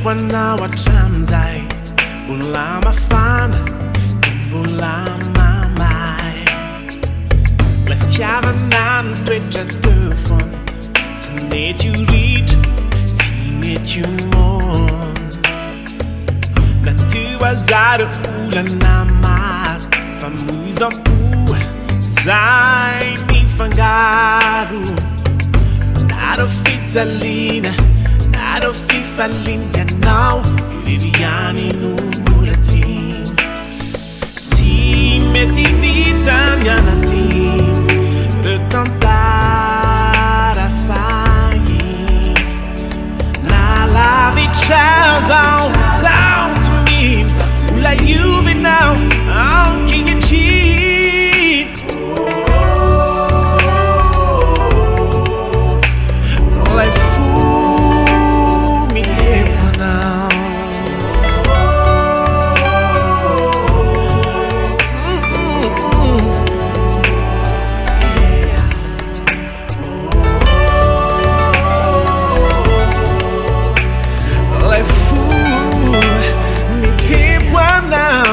Wana wachamzai Bulama fana Bulama mai Leftiava nan twitcha tufon Tinet you reach Tinet you mon La tua zaro ula namar Famusa pu Zai mi fangaru Nado fizzalina Nado fifalina now Iridiani numulatin Ti metti vita nyanati Retentare a fai Na la vicenza Sound to me Like you've been now How can you cheat Like fool me here now Like fool me here now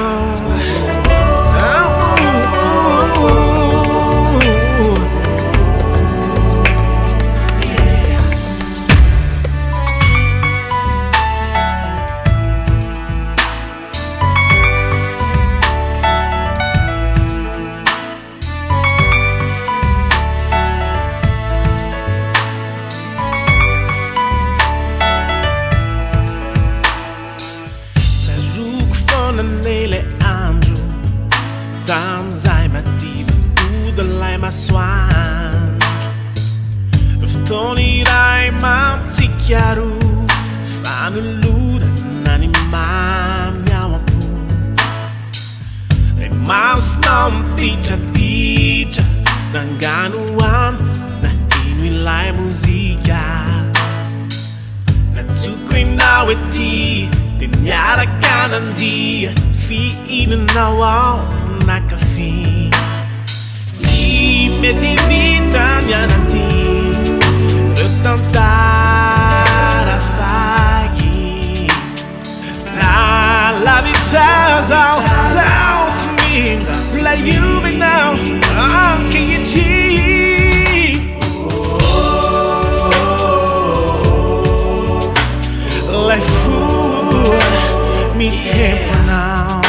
Swan Tony dai matti chiaro fanno l'ura n'anima miawa pu e mas non piccia nanganuan na inui lai musica na tukwina weti tinyara kanandi fi ina nawa na kafi Metti vita nyanati Retentare a fai Na la vicenza Sound to me Like you've been now How can you cheat Like fool Me here now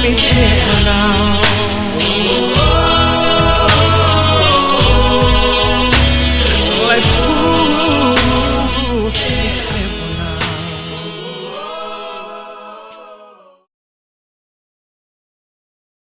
Yeah.